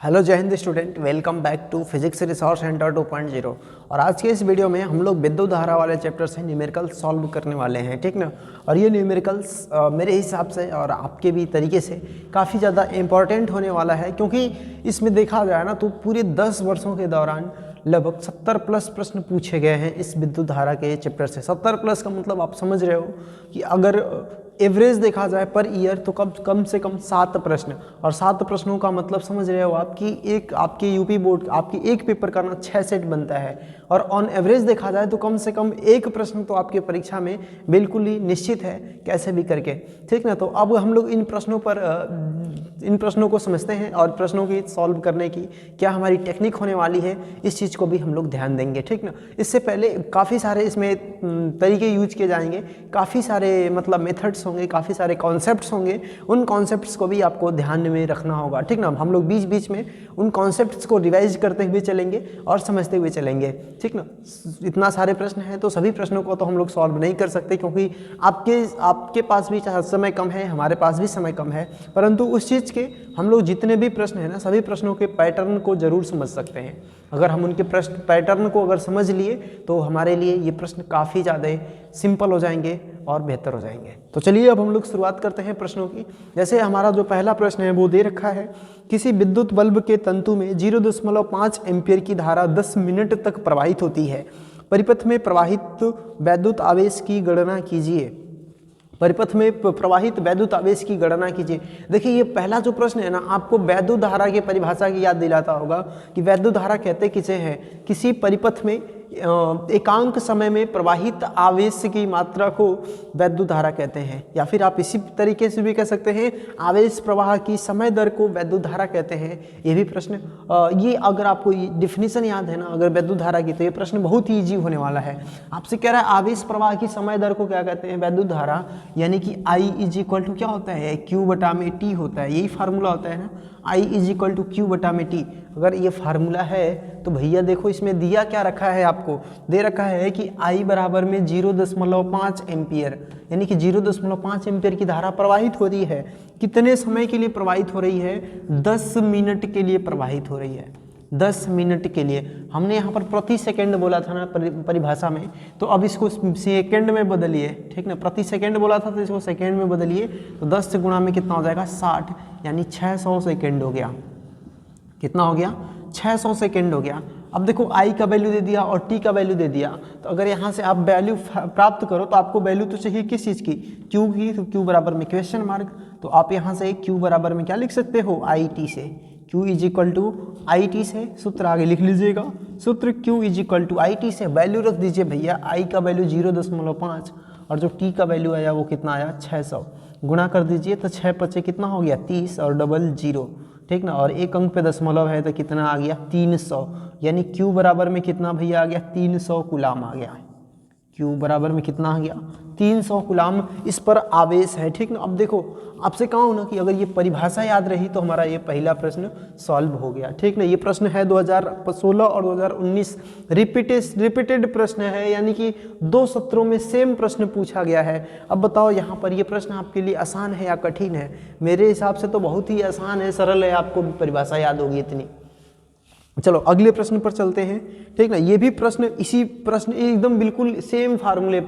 Hello जय हिंद student, welcome back to physics resource centre 2.0। और आज के इस वीडियो में हम लोग विद्युत धारा वाले चैप्टर से न्यूमेरिकल सॉल्व करने वाले हैं, ठीक ना। और ये न्यूमेरिकल्स मेरे हिसाब से और आपके भी तरीके से काफ़ी ज़्यादा इम्पॉर्टेंट होने वाला है, क्योंकि इसमें देखा जाए ना तो पूरे 10 वर्षों के दौरान लगभग 70 प्लस प्रश्न पूछे गए हैं इस विद्युत धारा के चैप्टर से। 70 प्लस का मतलब आप समझ रहे हो कि अगर एवरेज देखा जाए पर ईयर तो कम से कम 7 प्रश्न, और 7 प्रश्नों का मतलब समझ रहे हो आप कि आपके यूपी बोर्ड आपकी एक पेपर का ना 6 सेट बनता है। और ऑन एवरेज देखा जाए तो कम से कम एक प्रश्न तो आपके परीक्षा में बिल्कुल ही निश्चित है, कैसे भी करके, ठीक ना। तो अब हम लोग इन प्रश्नों को समझते हैं और प्रश्नों की सॉल्व करने की क्या हमारी टेक्निक होने वाली है, इस चीज़ को भी हम लोग ध्यान देंगे, ठीक ना। इससे पहले काफ़ी सारे इसमें तरीके यूज किए जाएंगे, काफ़ी सारे मतलब मेथड्स होंगे, काफ़ी सारे कॉन्सेप्ट्स होंगे। उन कॉन्सेप्ट्स को भी आपको ध्यान में रखना होगा, ठीक ना। हम लोग बीच बीच में उन कॉन्सेप्ट्स को रिवाइज करते हुए चलेंगे और समझते हुए चलेंगे, ठीक ना। इतना सारे प्रश्न हैं तो सभी प्रश्नों को तो हम लोग सॉल्व नहीं कर सकते, क्योंकि आपके पास भी समय कम है, हमारे पास भी समय कम है। परंतु उस चीज़ के हम लोग जितने भी प्रश्न हैं ना, सभी प्रश्नों के पैटर्न को जरूर समझ सकते हैं। अगर हम उनके प्रश्न पैटर्न को अगर समझ लिए तो हमारे लिए ये प्रश्न काफ़ी ज़्यादा सिंपल हो जाएंगे और बेहतर हो जाएंगे। तो चलिए अब हम लोग शुरुआत करते हैं प्रश्नों की। जैसे हमारा जो पहला प्रश्न है वो दे रखा है, किसी विद्युत बल्ब के तंतु में 0.5 एम्पीयर की धारा 10 मिनट तक प्रवाहित होती है। परिपथ में प्रवाहित वैद्युत आवेश की गणना कीजिए। परिपथ में प्रवाहित वैद्युत आवेश की गणना कीजिए। देखिए ये पहला जो प्रश्न है ना, आपको वैद्युत धारा की परिभाषा की याद दिलाता होगा कि वैद्युत धारा कहते किसे हैं, किसी परिपथ में एकांक समय में प्रवाहित आवेश की मात्रा को वैद्युत धारा कहते हैं, या फिर आप इसी तरीके से भी कह सकते हैं आवेश प्रवाह की समय दर को वैद्युत धारा कहते हैं। ये भी प्रश्न ये अगर आपको डिफिनीशन याद है ना अगर वैद्युत धारा की, तो ये प्रश्न बहुत ही ईजी होने वाला है। आपसे कह रहा है आवेश प्रवाह की समय दर को क्या कहते हैं, वैद्युत धारा, यानी कि I इज इक्वल टू क्या होता है, Q/T होता है। यही फार्मूला होता है ना, I is equal to Q/T। अगर ये फार्मूला है तो भैया देखो इसमें दिया क्या रखा है, आपको दे रखा है कि I बराबर में 0.5 एम्पियर, यानी कि 0.5 एम्पियर की धारा प्रवाहित हो रही है। कितने समय के लिए प्रवाहित हो रही है, 10 मिनट के लिए प्रवाहित हो रही है। 10 मिनट के लिए। हमने यहाँ पर प्रति सेकंड बोला था ना परिभाषा में, तो अब इसको सेकंड में बदलिए, ठीक ना। प्रति सेकंड बोला था तो इसको सेकंड में बदलिए, तो 10 से गुणा में कितना हो जाएगा, 60, यानी 600 सेकंड हो गया। कितना हो गया, 600 सेकंड हो गया। अब देखो I का वैल्यू दे दिया और T का वैल्यू दे दिया, तो अगर यहाँ से आप वैल्यू प्राप्त करो तो आपको वैल्यू तो चाहिए किस चीज़ की, Q की। तो Q बराबर में क्वेश्चन मार्क, तो आप यहाँ से Q बराबर में क्या लिख सकते हो, IT से। Q is equal to IT से, सूत्र आगे लिख लीजिएगा। सूत्र Q is equal to IT से वैल्यू रख दीजिए भैया। I का वैल्यू 0.5 और जो T का वैल्यू आया वो कितना आया, 600। गुणा कर दीजिए तो 6 पचे कितना हो गया, 30 और डबल 0, ठीक ना। और एक अंक पे दशमलव है तो कितना आ गया, 300, यानी Q बराबर में कितना भैया आ गया, 300 कूलाम आ गया। Q बराबर में कितना आ गया, 300 कूलाम इस पर आवेश है, ठीक ना। अब देखो आपसे कहा ना कि अगर ये परिभाषा याद रही तो हमारा ये पहला प्रश्न सॉल्व हो गया, ठीक ना। ये प्रश्न है 2016 और 2019 रिपीटेड प्रश्न है, यानी कि 2 सत्रों में सेम प्रश्न पूछा गया है। अब बताओ यहाँ पर ये प्रश्न आपके लिए आसान है या कठिन है। मेरे हिसाब से तो बहुत ही आसान है, सरल है, आपको परिभाषा याद होगी इतनी। चलो अगले प्रश्न पर चलते हैं, ठीक ना। ये भी इसी प्रश्न एकदम बिल्कुल सेम फार्मूले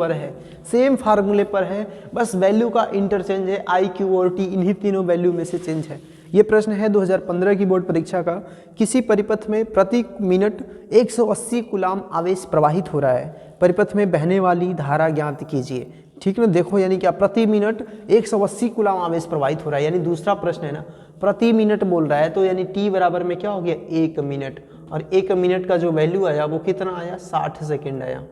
पर है, बस वैल्यू का इंटरचेंज है। I, Q और T इन्हीं तीनों वैल्यू में से चेंज है। ये प्रश्न है 2015 की बोर्ड परीक्षा का। किसी परिपथ में प्रति मिनट 180 कूलाम आवेश प्रवाहित हो रहा है। परिपथ में बहने वाली धारा ज्ञात कीजिए, ठीक ना। देखो यानी क्या, प्रति मिनट 180 कूलाम आवेश प्रवाहित हो रहा है, यानी दूसरा प्रश्न है ना प्रति मिनट बोल रहा है, तो यानी T बराबर में क्या हो गया, 1 मिनट। और 1 मिनट का जो वैल्यू आया वो कितना आया, 60 सेकेंड आया।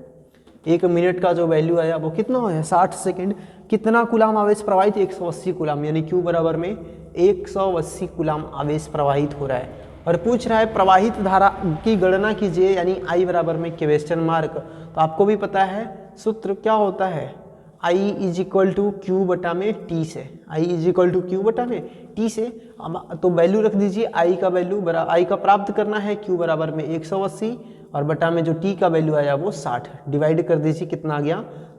1 मिनट का जो वैल्यू आया वो कितना आया, 60 सेकेंड। कितना कूलाम आवेश प्रवाहित, 180 कूलाम, यानी Q बराबर में 180 कूलाम आवेश प्रवाहित हो रहा है। और पूछ रहा है प्रवाहित धारा की गणना कीजिए, यानी I बराबर में क्वेश्चन मार्क। तो आपको भी पता है सूत्र क्या होता है, I is equal to Q/T से, I is equal to Q/T से। अब तो वैल्यू रख दीजिए, I का वैल्यू I का प्राप्त करना है, Q बराबर में 180 और बटा में जो T का वैल्यू आया वो 60, डिवाइड कर दीजिए, कितना आ गया,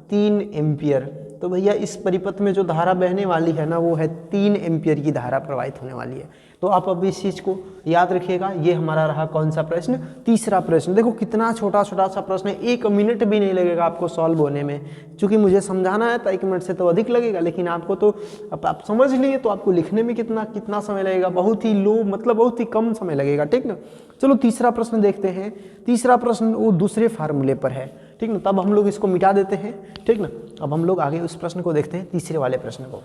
3 एम्पियर। तो भैया इस परिपथ में जो धारा बहने वाली है ना वो है 3 एम्पियर की धारा प्रवाहित होने वाली है। तो आप अब इस चीज़ को याद रखिएगा। ये हमारा रहा कौन सा प्रश्न, तीसरा प्रश्न। देखो कितना छोटा छोटा सा प्रश्न है, 1 मिनट भी नहीं लगेगा आपको सॉल्व होने में। चूँकि मुझे समझाना है तो 1 मिनट से तो अधिक लगेगा, लेकिन आपको तो अब आप समझ लिए तो आपको लिखने में कितना समय लगेगा, बहुत ही लो, मतलब बहुत ही कम समय लगेगा, ठीक ना। चलो तीसरा प्रश्न देखते हैं। तीसरा प्रश्न वो दूसरे फार्मूले पर है, ठीक ना, तब हम लोग इसको मिटा देते हैं, ठीक ना। अब हम लोग आगे उस प्रश्न को देखते हैं, तीसरे वाले प्रश्न को।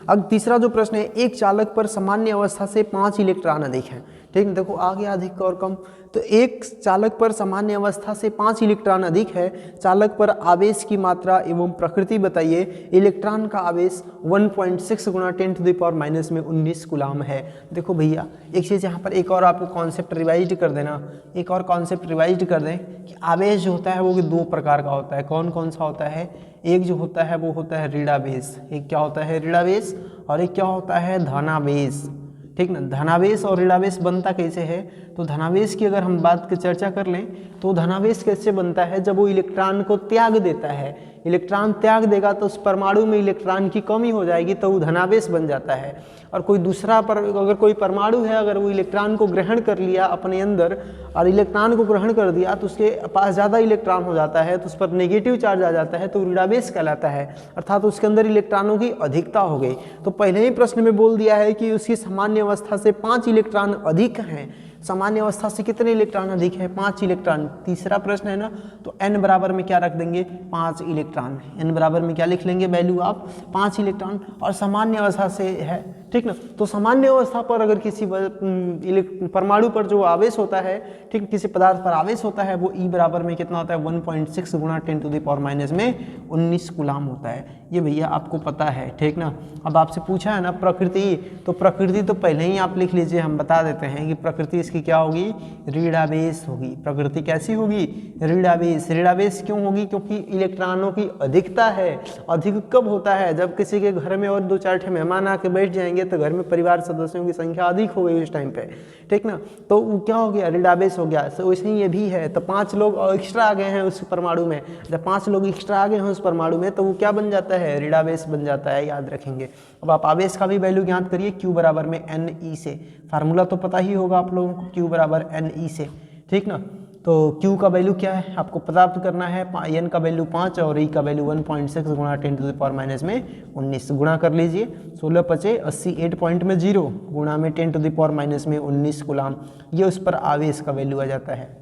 अब तीसरा जो प्रश्न है, एक चालक पर सामान्य अवस्था से 5 इलेक्ट्रॉन अधिक हैं, ठीक है। देखो आगे अधिक और कम, तो एक चालक पर सामान्य अवस्था से 5 इलेक्ट्रॉन अधिक है, चालक पर आवेश की मात्रा एवं प्रकृति बताइए। इलेक्ट्रॉन का आवेश 1.6 गुणा 10⁻⁻19 कूलाम है। देखो भैया एक चीज़ यहाँ पर एक और आपको कॉन्सेप्ट रिवाइज कर देना, एक और कॉन्सेप्ट रिवाइज कर दें कि आवेश जो होता है वो 2 प्रकार का होता है। कौन कौन सा होता है, एक जो होता है वो होता है ऋणावेश, एक क्या होता है ऋणावेश, और एक क्या होता है धनावेश, ठीक ना। धनावेश और ऋणावेश बनता कैसे है, तो धनावेश की अगर हम बात की चर्चा कर लें तो धनावेश कैसे बनता है, जब वो इलेक्ट्रॉन को त्याग देता है, इलेक्ट्रॉन त्याग देगा तो उस परमाणु में इलेक्ट्रॉन की कमी हो जाएगी तो वो धनावेश बन जाता है। और कोई दूसरा अगर कोई परमाणु है, अगर वो इलेक्ट्रॉन को ग्रहण कर लिया अपने अंदर और इलेक्ट्रॉन को ग्रहण कर दिया तो उसके पास ज़्यादा इलेक्ट्रॉन हो जाता है, तो उस पर नेगेटिव चार्ज आ जाता है, तो ऋणावेश कहलाता है, अर्थात उसके अंदर इलेक्ट्रॉनों की अधिकता हो गई। तो पहले ही प्रश्न में बोल दिया है कि उसकी सामान्य अवस्था से 5 इलेक्ट्रॉन अधिक हैं। सामान्य अवस्था से कितने इलेक्ट्रॉन अधिक है, 5 इलेक्ट्रॉन। तीसरा प्रश्न है ना, तो n बराबर में क्या रख देंगे, 5 इलेक्ट्रॉन। n बराबर में क्या लिख लेंगे वैल्यू आप, 5 इलेक्ट्रॉन, और सामान्य अवस्था से है, ठीक ना। तो सामान्य अवस्था पर अगर किसी परमाणु पर जो आवेश होता है, ठीक, किसी पदार्थ पर आवेश होता है वो E बराबर में कितना होता है 1.6 गुणा 10⁻⁻19 कूलाम होता है। ये भैया आपको पता है, ठीक ना। अब आपसे पूछा है ना प्रकृति, तो प्रकृति तो पहले ही आप लिख लीजिए, हम बता देते हैं कि प्रकृति इसकी क्या होगी, ऋणावेश होगी। प्रकृति कैसी होगी, ऋणावेश। ऋणावेश क्यों होगी, क्योंकि इलेक्ट्रॉनों की अधिकता है। अधिक कब होता है, जब किसी के घर में और 2-4 मेहमान आके बैठ जाएंगे तो घर में परिवार सदस्यों की संख्या अधिक हो गई उस टाइम पे, ठीक ना, तो वो क्या हो गया, ऋणावेश हो गया। तो वैसे ही ये भी है, तो 5 लोग एक्स्ट्रा आ गए हैं उस परमाणु में, जब 5 लोग एक्स्ट्रा आ गए हैं उस परमाणु में तो वो क्या बन जाता है, ऋणावेश बन जाता है, याद रखेंगे। अब आप आवेश का भी वैल्यू ज्ञात करिए, Q बराबर में NE से, फार्मूला तो पता ही होगा आप लोगों को, Q बराबर NE से, ठीक ना। तो Q का वैल्यू क्या है आपको प्राप्त करना है, N का वैल्यू 5 और E का वैल्यू 1.6 गुणा 10⁻⁻19 गुणा कर लीजिए, 16 पचे 80, 8 पॉइंट में 0 गुणा में 10⁻⁻19 कूलाम, ये उस पर आवेश का वैल्यू आ जाता है,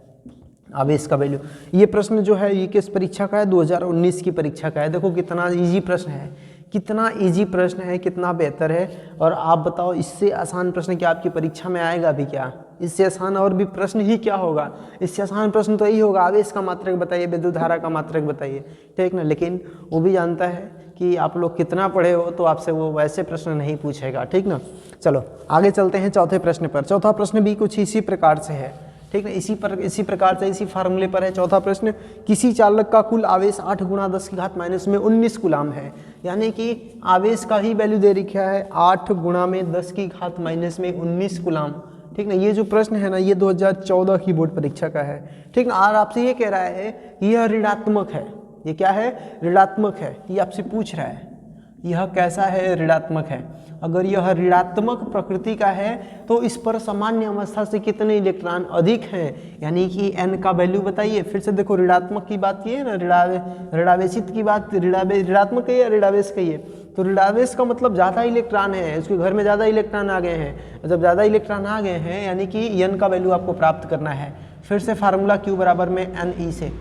आवेश का वैल्यू। ये प्रश्न जो है ये किस परीक्षा का है, 2019 की परीक्षा का है। देखो कितना इजी प्रश्न है, कितना इजी प्रश्न है, कितना बेहतर है। और आप बताओ इससे आसान प्रश्न क्या आपकी परीक्षा में आएगा भी क्या, इससे आसान और भी प्रश्न ही क्या होगा, इससे आसान प्रश्न तो यही होगा, आवेश का मात्रक बताइए, विद्युत धारा का मात्रक बताइए, ठीक ना। लेकिन वो भी जानता है कि आप लोग कितना पढ़े हो, तो आपसे वो वैसे प्रश्न नहीं पूछेगा, ठीक ना। चलो आगे चलते हैं चौथे प्रश्न पर। चौथा प्रश्न भी कुछ इसी प्रकार से है, ठीक है, इसी प्रकार से इसी फार्मूले पर है। चौथा प्रश्न, किसी चालक का कुल आवेश 8 गुणा 10⁻⁻19 कूलाम है, यानी कि आवेश का ही वैल्यू दे रखा है 8 गुणा में 10⁻⁻19 कूलाम, ठीक ना। ये जो प्रश्न है ना ये 2014 की बोर्ड परीक्षा का है, ठीक ना। और आपसे ये कह रहा है कि यह ऋणात्मक है, ये क्या है, ऋणात्मक है, ये आपसे पूछ रहा है यह कैसा है, ऋणात्मक है। अगर यह ऋणात्मक प्रकृति का है तो इस पर सामान्य अवस्था से कितने इलेक्ट्रॉन अधिक हैं, यानी कि n का वैल्यू बताइए। फिर से देखो ऋणात्मक की बात की है ना, ऋणावेशित की बात, ऋणात्मक है या ऋणावेश कहिए, तो ऋणावेश का मतलब ज़्यादा इलेक्ट्रॉन है, उसके घर में ज़्यादा इलेक्ट्रॉन आ गए हैं। जब ज़्यादा इलेक्ट्रॉन आ गए हैं यानी कि n का वैल्यू आपको प्राप्त करना है। फिर से फार्मूला Q बराबर में NE से,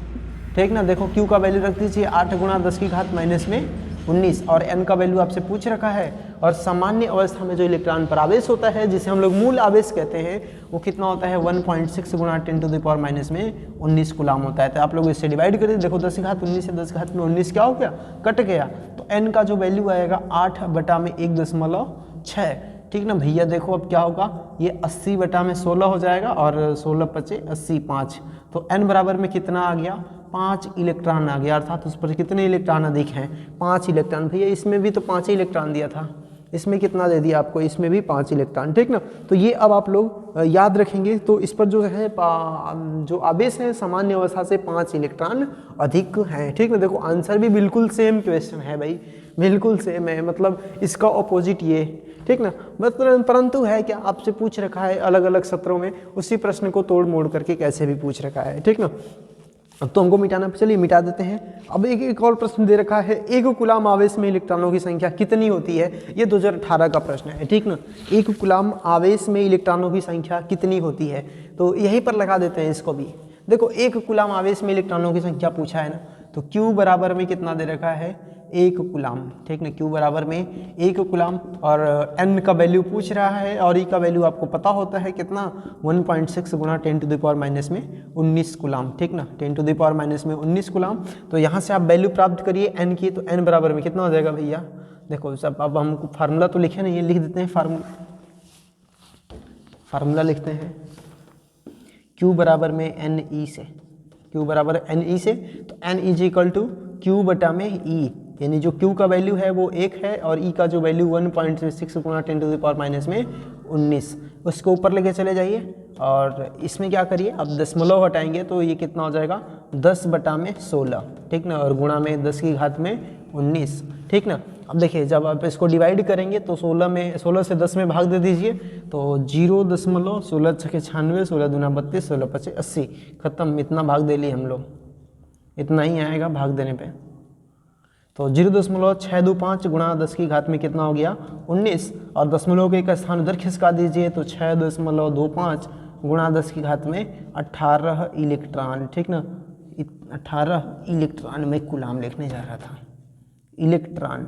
ठीक ना। देखो Q का वैल्यू रख दीजिए 8 गुणा 10⁻⁻19 और n का वैल्यू आपसे पूछ रखा है। और सामान्य अवस्था में जो इलेक्ट्रॉन पर आवेश होता है जिसे हम लोग मूल आवेश कहते हैं वो कितना होता है 1.6 गुणा 10⁻⁻19 कूलाम होता है। तो आप लोग इससे डिवाइड करिए, देखो 10⁻19 से 10⁻19 क्या हो गया, कट गया, तो n का जो वैल्यू आएगा 8/1.6, ठीक ना भैया। देखो अब क्या होगा, ये 80/16 हो जाएगा और 16 पचे 80, 5, तो n बराबर में कितना आ गया, 5 इलेक्ट्रॉन आ गया, अर्थात उस पर कितने इलेक्ट्रॉन अधिक हैं, 5 इलेक्ट्रॉन। भैया इसमें भी तो 5 ही इलेक्ट्रॉन दिया था, इसमें कितना दे दिया आपको, इसमें भी 5 इलेक्ट्रॉन, ठीक ना। तो ये अब आप लोग याद रखेंगे। तो इस पर जो है जो आवेश है सामान्य अवस्था से 5 इलेक्ट्रॉन अधिक हैं, ठीक ना। देखो आंसर भी बिल्कुल सेम क्वेश्चन है भाई, बिल्कुल सेम है, मतलब इसका ऑपोजिट ये, ठीक ना। मतलब परंतु है क्या, आपसे पूछ रखा है अलग अलग सत्रों में, उसी प्रश्न को तोड़ मोड़ करके कैसे भी पूछ रखा है, ठीक ना। अब तो हमको मिटाना, चलिए मिटा देते हैं। अब एक और प्रश्न दे रखा है, एक कूलाम आवेश में इलेक्ट्रॉनों की संख्या कितनी होती है। ये 2018 का प्रश्न है, ठीक ना। एक कूलाम आवेश में इलेक्ट्रॉनों की संख्या कितनी होती है, तो यहीं पर लगा देते हैं इसको भी। देखो एक कूलाम आवेश में इलेक्ट्रॉनों की संख्या पूछा है ना, तो Q बराबर में कितना दे रखा है, 1 कूलाम, ठीक ना। Q बराबर में 1 कूलाम, और N का वैल्यू पूछ रहा है, और E का वैल्यू आपको पता होता है कितना, 1.6 गुणा 10⁻⁻19 कूलाम, ठीक ना। 10⁻⁻19 कूलाम। तो यहाँ से आप वैल्यू प्राप्त करिए N की, तो N बराबर में कितना हो जाएगा भैया, देखो सब अब हमको फार्मूला तो लिखे नहीं है, लिख देते हैं फार्मूला लिखते हैं। Q बराबर में NE से, Q बराबर NE से, तो N is equal to Q बटा में E, यानी जो Q का वैल्यू है वो 1 है, और E का जो वैल्यू 1.6 गुणा 10⁻⁻19, उसको ऊपर लेके चले जाइए, और इसमें क्या करिए, अब दशमलव हटाएंगे तो ये कितना हो जाएगा, 10 बटा में 16, ठीक ना, और गुणा में 10 की घात में 19, ठीक ना। अब देखिए जब आप इसको डिवाइड करेंगे तो 16 से 10 में भाग दे दीजिए, तो 0.16 6 96, 16 दूना 32, 16 5 80, खत्म। इतना भाग दे लिए हम लोग, इतना ही आएगा भाग देने पे। तो 0.625 गुणा 10 की घात में कितना हो गया, 19, और दशमलव के एक स्थान उधर खिसका दीजिए, तो 6.25 गुणा 10 की घात में 18 इलेक्ट्रॉन, ठीक ना। 18 इलेक्ट्रॉन में कूलाम लिखने जा रहा था, इलेक्ट्रॉन।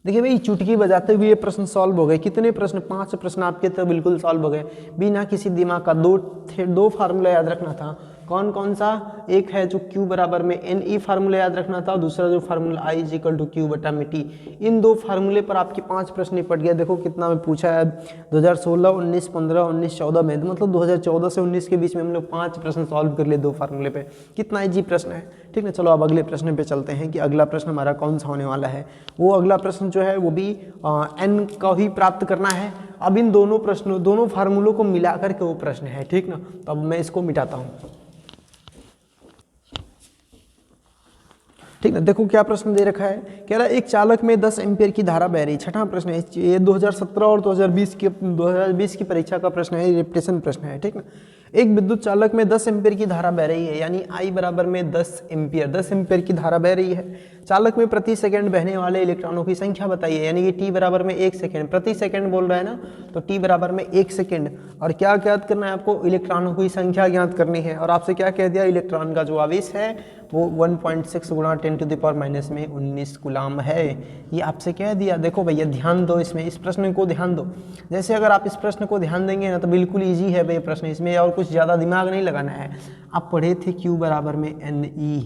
देखिए भाई चुटकी बजाते हुए ये प्रश्न सॉल्व हो गए। कितने प्रश्न, 5 प्रश्न आपके तो बिल्कुल सॉल्व हो गए बिना किसी दिमाग का। दो फार्मूला याद रखना था। कौन कौन सा, एक है जो Q बराबर में NE फार्मूला याद रखना था, और दूसरा जो formula I is equal to Q बटा में T। इन 2 फार्मूले पर आपके 5 प्रश्न निपट गया। देखो कितना में पूछा है, 2016, 19, 15, 19, 14 में, मतलब 2014 से 19 के बीच में हम लोग 5 प्रश्न सॉल्व कर लिए 2 फार्मूले पे। कितना ईजी प्रश्न है, ठीक है। चलो अब अगले प्रश्न पे चलते हैं कि अगला प्रश्न हमारा कौन सा होने वाला है। वो अगला प्रश्न जो है वो भी N का ही प्राप्त करना है। अब इन दोनों फार्मूलों को मिला करके वो प्रश्न है, ठीक ना। तो अब मैं इसको मिटाता हूँ, ठीक ना। देखो क्या प्रश्न दे रखा है, कह रहा है एक चालक में 10 एम्पियर की धारा बह रही। छठा प्रश्न है, ये 2017 और 2020 की परीक्षा का प्रश्न है, रिपीटेशन प्रश्न है, ठीक ना। एक विद्युत चालक में 10 एम्पियर की धारा बह रही है, यानी I बराबर में 10 एम्पियर की धारा बह रही है। चालक में प्रति सेकंड बहने वाले इलेक्ट्रॉनों की संख्या बताइए, यानी कि T बराबर में 1 सेकंड, प्रति सेकंड बोल रहा है ना, तो T बराबर में 1 सेकंड। और क्या ज्ञात करना है आपको, इलेक्ट्रॉनों की संख्या ज्ञात करनी है। और आपसे क्या कह दिया, इलेक्ट्रॉन का जो आवेश है वो 1.6 गुणा 10⁻⁻19 कूलाम है, ये आपसे कह दिया। देखो भैया ध्यान दो इसमें, इस प्रश्न को ध्यान दो। जैसे अगर आप इस प्रश्न को ध्यान देंगे ना तो बिल्कुल ईजी है भाई प्रश्न, इसमें और कुछ ज़्यादा दिमाग नहीं लगाना है। आप पढ़े थे Q बराबर में NE,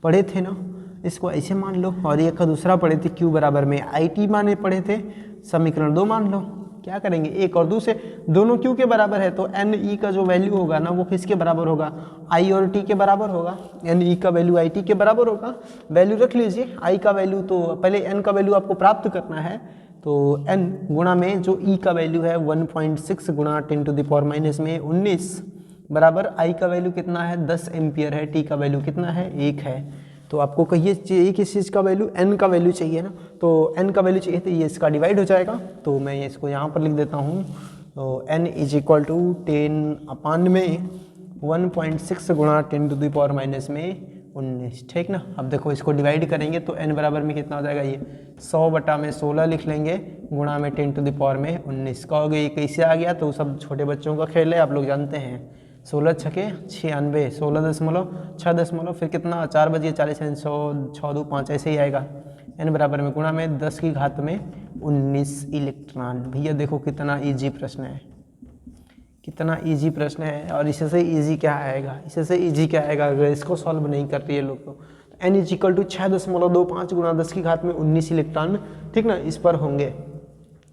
पढ़े थे ना, इसको ऐसे मान लो। और एक का दूसरा पढ़े थे Q बराबर में IT माने पढ़े थे, समीकरण 2 मान लो। क्या करेंगे, 1 और 2 से, दोनों Q के बराबर है तो NE का जो वैल्यू होगा ना वो किसके बराबर होगा, I और T के बराबर होगा। NE का वैल्यू IT के बराबर होगा। वैल्यू रख लीजिए, I का वैल्यू, तो पहले N का वैल्यू आपको प्राप्त करना है, तो N गुणा में जो E का वैल्यू है 1.6 गुणा 10⁻⁻19 बराबर I का वैल्यू कितना है, 10 एम्पियर है। T का वैल्यू कितना है, 1 है। तो आपको कहिए किस चीज़ का वैल्यू, N का वैल्यू चाहिए ना, तो N का वैल्यू चाहिए तो ये इसका डिवाइड हो जाएगा। तो मैं इसको यहाँ पर लिख देता हूँ, तो N इज इक्वल टू 10/1.6 गुणा 10⁻⁻19, ठीक ना। अब देखो इसको डिवाइड करेंगे तो N बराबर में कितना हो जाएगा, ये 100 बटा में 16 लिख लेंगे, गुणा में 10⁻⁻19। कहोगे ये कैसे आ गया, तो सब छोटे बच्चों का खेल है, आप लोग जानते हैं। 16 छके 96, 16.6 फिर कितना, 4 बजे 40 100 6 2 5 ऐसे ही आएगा। N बराबर में गुणा में 10 की घात में 19 इलेक्ट्रॉन। भैया देखो कितना इजी प्रश्न है, कितना इजी प्रश्न है। और इससे इजी क्या आएगा, इससे इजी क्या आएगा अगर इसको सॉल्व नहीं कर रही है लोग तो। N इज इक्वल टू 6.25 गुणा 10 की घात में 19 इलेक्ट्रॉन, ठीक ना, इस पर होंगे।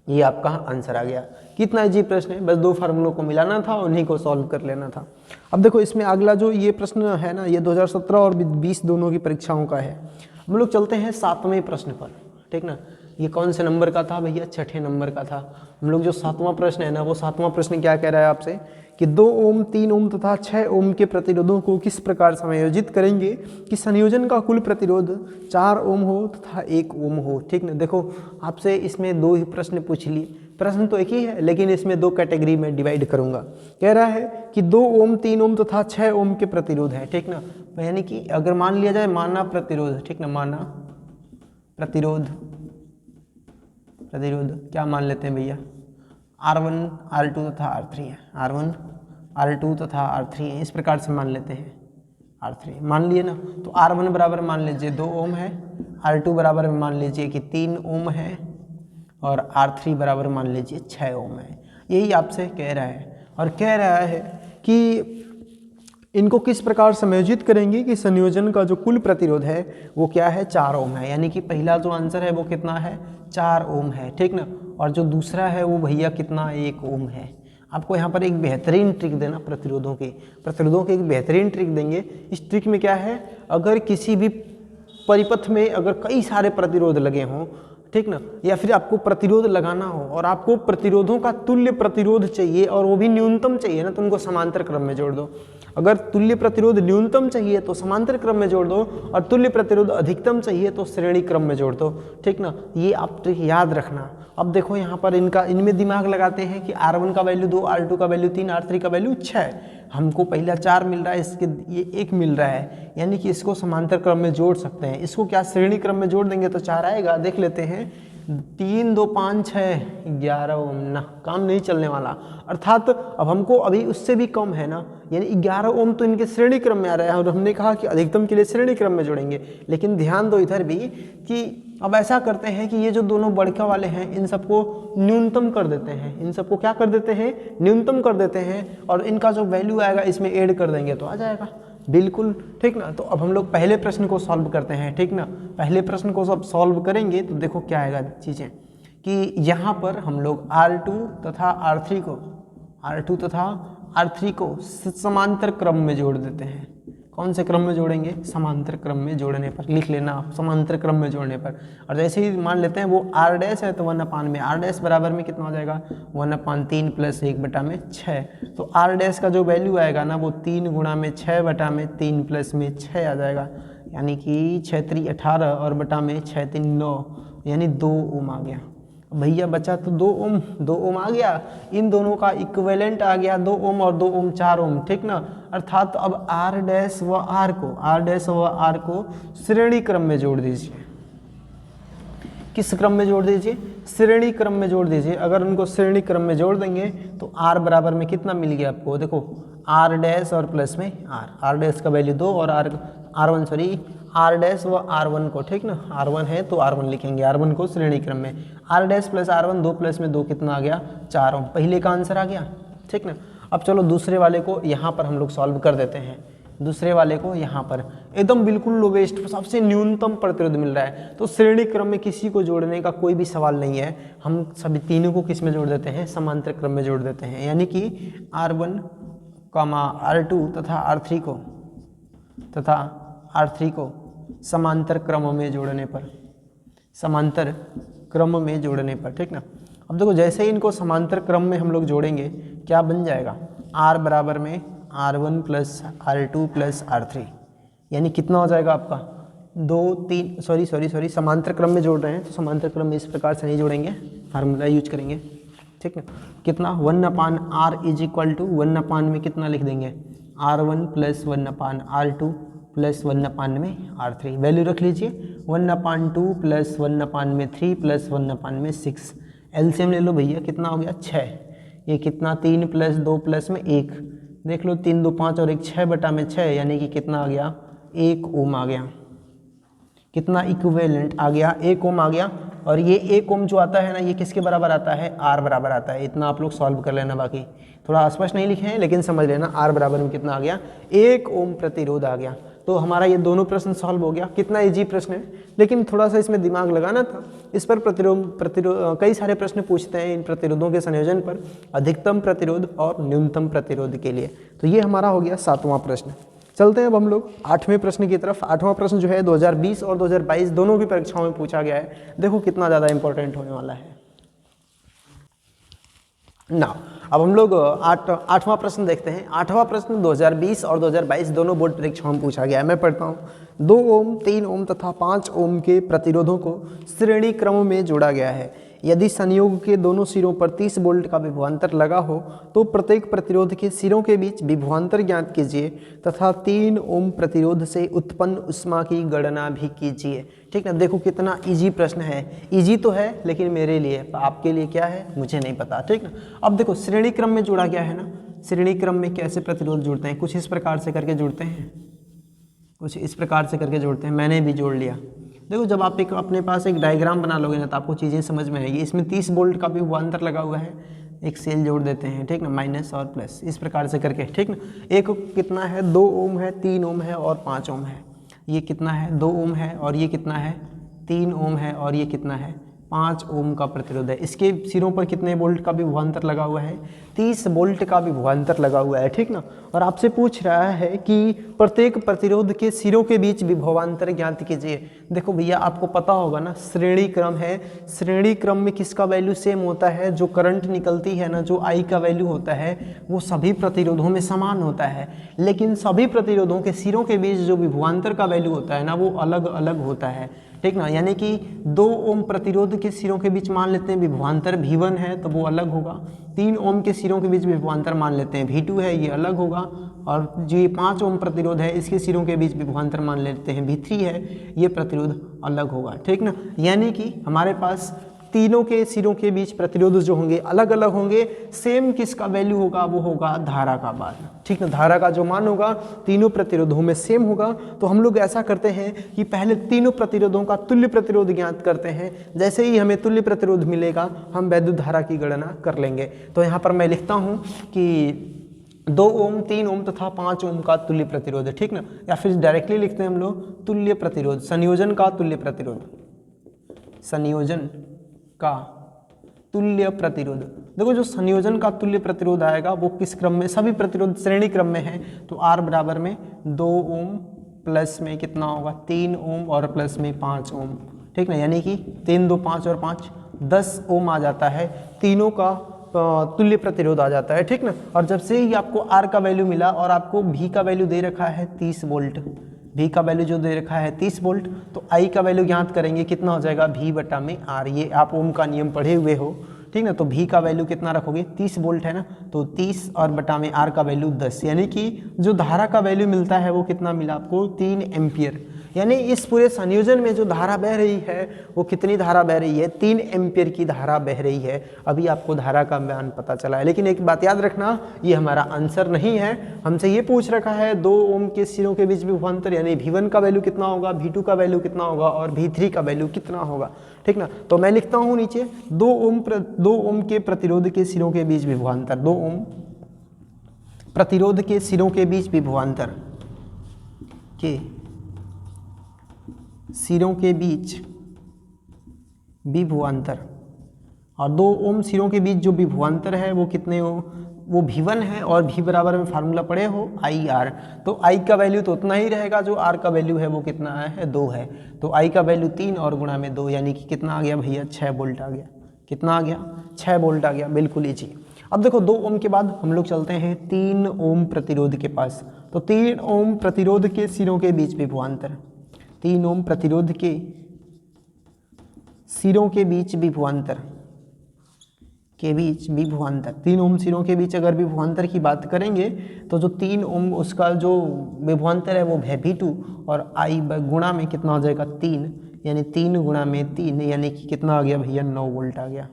ये आपका आंसर आ गया। कितना इजी प्रश्न है, बस 2 फार्मूलों को मिलाना था, उन्हीं को सॉल्व कर लेना था। अब देखो इसमें अगला जो ये प्रश्न है ना, ये 2017 और 20 दोनों की परीक्षाओं का है। हम लोग चलते हैं 7वें प्रश्न पर, ठीक ना। ये कौन से नंबर का था भैया? छठे नंबर का था। हम लोग जो 7वां प्रश्न है ना, वो 7वां प्रश्न क्या कह रहा है आपसे कि 2 ओम, 3 ओम तथा 6 ओम के प्रतिरोधों को किस प्रकार समायोजित करेंगे कि संयोजन का कुल प्रतिरोध 4 ओम हो तथा 1 ओम हो। ठीक ना, देखो आपसे इसमें 2 ही प्रश्न पूछ लिए, प्रश्न तो एक ही है लेकिन इसमें 2 कैटेगरी में डिवाइड करूंगा। कह रहा है कि 2 ओम, 3 ओम तथा 6 ओम के प्रतिरोध है। ठीक ना, यानी कि अगर मान लिया जाए माना प्रतिरोध, ठीक ना, माना प्रतिरोध, क्या मान लेते हैं भैया? R1, R2 तथा R3 है। R1, R2 तथा R3 है, इस प्रकार से मान लेते हैं। R3 मान लिए ना, तो R1 बराबर मान लीजिए 2 ओम है, R2 बराबर मान लीजिए कि 3 ओम है और R3 बराबर मान लीजिए 6 ओम है। यही आपसे कह रहा है और कह रहा है कि इनको किस प्रकार संयोजित करेंगे कि संयोजन का जो कुल प्रतिरोध है वो क्या है? 4 ओम है। यानी कि पहला जो आंसर है वो कितना है? 4 ओम है। ठीक ना, और जो दूसरा है वो भैया कितना? 1 ओम है। आपको यहाँ पर एक बेहतरीन ट्रिक देना, प्रतिरोधों की एक बेहतरीन ट्रिक देंगे। इस ट्रिक में क्या है, अगर किसी भी परिपथ में अगर कई सारे प्रतिरोध लगे हों, ठीक ना, या फिर आपको प्रतिरोध लगाना हो और आपको प्रतिरोधों का तुल्य प्रतिरोध चाहिए और वो भी न्यूनतम चाहिए ना, तो उनको समांतर क्रम में जोड़ दो। अगर तुल्य प्रतिरोध न्यूनतम चाहिए तो समांतर क्रम में जोड़ दो और तुल्य प्रतिरोध अधिकतम चाहिए तो श्रेणी क्रम में जोड़ दो। ठीक ना, ये आप ट्रिक याद रखना। अब देखो यहाँ पर इनमें दिमाग लगाते हैं कि R1 का वैल्यू 2, R2 का वैल्यू 3, R3 का वैल्यू 6, हमको पहला 4 मिल रहा है, इसके ये 1 मिल रहा है, यानी कि इसको समांतर क्रम में जोड़ सकते हैं। इसको क्या श्रेणी क्रम में जोड़ देंगे तो 4 आएगा। देख लेते हैं, 3, 2, 5, 6, 11 ओम ना, काम नहीं चलने वाला। अर्थात अब हमको अभी उससे भी कम है ना, यानी 11 ओम तो इनके श्रेणी क्रम में आ रहा है और हमने कहा कि अधिकतम के लिए श्रेणी क्रम में जोड़ेंगे। लेकिन ध्यान दो इधर भी कि अब ऐसा करते हैं कि ये जो दोनों बड़का वाले हैं इन सबको न्यूनतम कर देते हैं, इन सबको क्या कर देते हैं? न्यूनतम कर देते हैं और इनका जो वैल्यू आएगा इसमें ऐड कर देंगे तो आ जाएगा बिल्कुल। ठीक ना, तो अब हम लोग पहले प्रश्न को सॉल्व करते हैं। ठीक ना, पहले प्रश्न को सब सॉल्व करेंगे तो देखो क्या आएगा चीज़ें कि यहाँ पर हम लोग R2 तथा R3 को समांतर क्रम में जोड़ देते हैं। कौन से क्रम में जोड़ेंगे? समांतर क्रम में जोड़ने पर। लिख लेना आप, समांतर क्रम में जोड़ने पर। और जैसे ही मान लेते हैं वो R डैश है तो 1/में, R डैश बराबर में कितना हो जाएगा? 1/3 + 1/6। तो R डैश का जो वैल्यू आएगा ना वो 3 गुणा में 6/3 + में 6 आ जाएगा, यानी कि 6 3 18 और बटा में 6 3 9, यानी 2 ओम आ गया। भैया बचा तो 2 ओम आ गया, इन दोनों का इक्विवेलेंट आ गया 2 ओम और 2 ओम 4 ओम। ठीक ना, अर्थात अब R डैश व R को श्रेणी क्रम में जोड़ दीजिए। किस क्रम में जोड़ दीजिए? श्रेणी क्रम में जोड़ दीजिए। अगर उनको श्रेणी क्रम में जोड़ देंगे तो R बराबर में कितना मिल गया आपको? देखो R डैश और प्लस में R डैश का वैल्यू 2 और R डैश व R1 को, ठीक ना, R1 है तो R1 लिखेंगे, R1 को श्रेणी क्रम में। R dash plus R1, 2 plus में 2 कितना आ गया? 4 ओम। पहले का आंसर आ गया। ठीक ना, अब चलो दूसरे वाले को यहाँ पर हम लोग सॉल्व कर देते हैं। दूसरे वाले को यहाँ पर एकदम बिल्कुल लोवेस्ट, सबसे न्यूनतम प्रतिरोध मिल रहा है, तो श्रेणी क्रम में किसी को जोड़ने का कोई भी सवाल नहीं है। हम सभी तीनों को किस में जोड़ देते हैं? समांतर क्रम में जोड़ देते हैं, यानी कि R1, R2 तथा R3 को समांतर क्रम में जोड़ने पर, ठीक ना। अब देखो जैसे ही इनको समांतर क्रम में हम लोग जोड़ेंगे क्या बन जाएगा? R बराबर में R1 + R2 + R3, यानी कितना हो जाएगा आपका? 2 3 सॉरी समांतर क्रम में जोड़ रहे हैं तो समांतर क्रम में इस प्रकार से नहीं जोड़ेंगे, फार्मूला यूज करेंगे। ठीक ना, कितना? 1/R = 1/, में कितना लिख देंगे? R1 + 1/R2 + 1/R3, वैल्यू रख लीजिए 1/2 + 1/3 + 1/6। एलसीएम ले लो भैया, कितना हो गया? 6। ये कितना? 3 + 2 + में 1, देख लो 3 2 5 और 1 6/6, यानी कि कितना आ गया? 1 ओम आ गया। कितना इक्विवेलेंट आ गया? 1 ओम आ गया। और ये 1 ओम जो आता है ना, ये किसके बराबर आता है? R बराबर आता है। इतना आप लोग सॉल्व कर लेना, बाकी थोड़ा स्पष्ट नहीं लिखे हैं लेकिन समझ लेना। R बराबर में कितना आ गया? 1 ओम प्रतिरोध आ गया। तो हमारा ये दोनों प्रश्न सॉल्व हो गया। कितना इजी प्रश्न है, लेकिन थोड़ा सा इसमें दिमाग लगाना था। इस पर प्रतिरोध कई सारे प्रश्न पूछते हैं इन प्रतिरोधों के संयोजन पर, अधिकतम प्रतिरोध और न्यूनतम प्रतिरोध के लिए। तो ये हमारा हो गया 7वां प्रश्न। चलते हैं अब हम लोग 8वें प्रश्न की तरफ। 8वां प्रश्न जो है 2020 और 2022 दोनों की परीक्षाओं में पूछा गया है। देखो कितना ज़्यादा इंपॉर्टेंट होने वाला है ना। अब हम लोग 8वां प्रश्न देखते हैं। 8वां प्रश्न 2020 और 2022 दोनों बोर्ड परीक्षाओं में पूछा गया है। मैं पढ़ता हूँ। 2 ओम, 3 ओम तथा 5 ओम के प्रतिरोधों को श्रेणी क्रम में जोड़ा गया है। यदि संयोग के दोनों सिरों पर 30 वोल्ट का विभवांतर लगा हो तो प्रत्येक प्रतिरोध के सिरों के बीच विभवांतर ज्ञात कीजिए तथा 3 ओम प्रतिरोध से उत्पन्न ऊष्मा की गणना भी कीजिए। ठीक ना। देखो कितना इजी प्रश्न है। इजी तो है लेकिन मेरे लिए, आपके लिए क्या है मुझे नहीं पता। ठीक ना। अब देखो श्रेणी क्रम में जोड़ा गया है ना। श्रेणी क्रम में कैसे प्रतिरोध जुड़ते हैं? कुछ इस प्रकार से करके जुड़ते हैं, कुछ इस प्रकार से करके जोड़ते हैं। मैंने भी जोड़ लिया। देखो जब आप एक अपने पास एक डायग्राम बना लोगे ना तो आपको चीज़ें समझ में आएगी। इसमें 30 वोल्ट का भी विभवांतर लगा हुआ है, एक सेल जोड़ देते हैं। ठीक ना, माइनस और प्लस इस प्रकार से करके। ठीक ना। एक कितना है 2 ओम है, 3 ओम है और 5 ओम है। ये कितना है 2 ओम है और ये कितना है 3 ओम है और ये कितना है 5 ओम का प्रतिरोध है। इसके सिरों पर कितने वोल्ट का भी विभवांतर लगा हुआ है? 30 वोल्ट का भी विभवांतर लगा हुआ है। ठीक ना। और आपसे पूछ रहा है कि प्रत्येक प्रतिरोध के सिरों के बीच विभवांतर ज्ञात कीजिए। देखो भैया आपको पता होगा ना, श्रेणी क्रम है। श्रेणी क्रम में किसका वैल्यू सेम होता है? जो करंट निकलती है ना, जो आई का वैल्यू होता है वो सभी प्रतिरोधों में समान होता है। लेकिन सभी प्रतिरोधों के सिरों के बीच जो विभवांतर का वैल्यू होता है ना वो अलग अलग होता है। ठीक ना। यानी कि 2 ओम प्रतिरोध के सिरों के बीच मान लेते हैं विभवांतर V1 है तो वो अलग होगा। 3 ओम के सिरों के बीच विभवांतर मान लेते हैं V2 है, ये अलग होगा। और जो ये 5 ओम प्रतिरोध है इसके सिरों के बीच विभवांतर मान लेते हैं V3 है, ये प्रतिरोध अलग होगा। ठीक ना। यानी कि हमारे पास तीनों के सिरों के बीच प्रतिरोध जो होंगे अलग अलग होंगे। सेम किसका वैल्यू होगा? वो होगा धारा का मान। ठीक ना। धारा का जो मान होगा तीनों प्रतिरोधों में सेम होगा। तो हम लोग ऐसा करते हैं कि पहले तीनों प्रतिरोधों का तुल्य प्रतिरोध ज्ञात करते हैं। जैसे ही हमें तुल्य प्रतिरोध मिलेगा हम वैद्युत धारा की गणना कर लेंगे। तो यहाँ पर मैं लिखता हूँ कि 2 ओम, 3 ओम तथा 5 ओम का तुल्य प्रतिरोध है। ठीक ना। या फिर डायरेक्टली लिखते हैं हम लोग तुल्य प्रतिरोध, संयोजन का तुल्य प्रतिरोध, संयोजन का तुल्य प्रतिरोध। देखो जो संयोजन का तुल्य प्रतिरोध आएगा वो किस क्रम में? सभी प्रतिरोध श्रेणी क्रम में है तो R बराबर में 2 ओम प्लस में कितना होगा 3 ओम और प्लस में 5 ओम। ठीक ना। यानी कि 3 2 5 और 5 10 ओम आ जाता है। तीनों का तुल्य प्रतिरोध आ जाता है। ठीक ना। और जब से ही आपको R का वैल्यू मिला और आपको V का वैल्यू दे रखा है 30 वोल्ट, V का वैल्यू जो दे रखा है 30 वोल्ट, तो I का वैल्यू ज्ञात करेंगे कितना हो जाएगा V बटा में R। ये आप ओम का नियम पढ़े हुए हो। ठीक ना। तो V का वैल्यू कितना रखोगे? 30 वोल्ट है ना, तो 30 और बटा में R का वैल्यू 10। यानी कि जो धारा का वैल्यू मिलता है वो कितना मिला आपको? 3 एम्पियर। यानी इस पूरे संयोजन में जो धारा बह रही है वो कितनी धारा बह रही है? 3 एम्पियर की धारा बह रही है। अभी आपको धारा का मान पता चला है। लेकिन एक बात याद रखना, ये हमारा आंसर नहीं है। हमसे ये पूछ रखा है 2 ओम के सिरों के बीच विभवांतर, यानी V1 का वैल्यू कितना होगा, V2 का वैल्यू कितना होगा और V3 का वैल्यू कितना होगा। ठीक ना। तो मैं लिखता हूँ नीचे 2 ओम के प्रतिरोध के सिरों के बीच विभवांतर, 2 ओम प्रतिरोध के सिरों के बीच विभवांतर के सिरों के बीच विभवांतर, और 2 ओम सिरों के बीच जो विभवांतर है वो कितने हो? वो V1 है और V बराबर में फार्मूला पढ़े हो IR। तो I का वैल्यू तो उतना ही रहेगा, जो R का वैल्यू है वो कितना है? 2 है। तो I का वैल्यू 3 और गुणा में 2 यानी कि कितना आ गया भैया? 6 वोल्ट आ गया। कितना आ गया? 6 वोल्ट आ गया। बिल्कुल इजी। अब देखो 2 ओम के बाद हम लोग चलते हैं 3 ओम प्रतिरोध के पास। तो 3 ओम प्रतिरोध के सिरों के बीच विभवांतर, 3 ओम प्रतिरोध के सिरों के बीच विभवांतर, के बीच विभवांतर, 3 ओम सिरों के बीच अगर विभवांतर की बात करेंगे तो जो 3 ओम उसका जो विभवांतर है वो है V2 और I गुणा में कितना हो जाएगा? 3, यानी 3 गुणा में 3 यानी कि कितना आ गया भैया? 9 वोल्ट आ गया।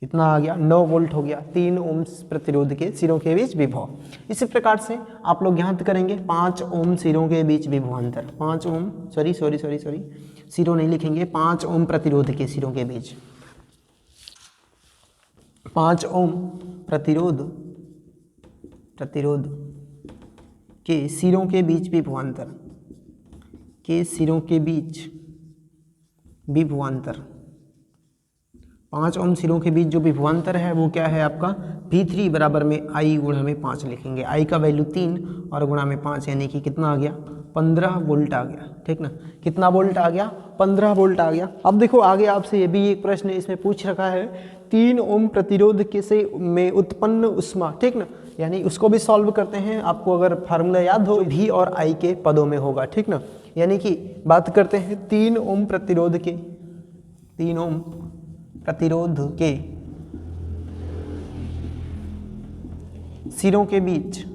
कितना आ गया? 9 वोल्ट हो गया 3 ओम प्रतिरोध के सिरों के बीच विभव। इसी प्रकार से आप लोग ज्ञात करेंगे 5 ओम सिरों के बीच विभवांतर, 5 ओम सॉरी सिरों नहीं लिखेंगे, 5 ओम प्रतिरोध के सिरों के बीच, 5 ओम प्रतिरोध के सिरों के बीच विभवांतर, के सिरों के बीच विभवांतर, 5 ओम सिरों के बीच जो विभवांतर है वो क्या है आपका? V3 बराबर में I गुणा में 5 लिखेंगे। I का वैल्यू 3 और गुणा में 5 यानी कि कितना आ गया, 15 वोल्ट आ गया। ठीक ना, कितना वोल्ट आ गया, 15 वोल्ट आ गया। अब देखो आगे आपसे ये भी एक प्रश्न इसमें पूछ रखा है 3 ओम प्रतिरोध के से में उत्पन्न उष्मा। ठीक ना, यानी उसको भी सॉल्व करते हैं। आपको अगर फार्मूला याद हो V और I के पदों में होगा। ठीक ना, यानी कि बात करते हैं 3 ओम प्रतिरोध के, 3 ओम प्रतिरोध के सिरों के बीच,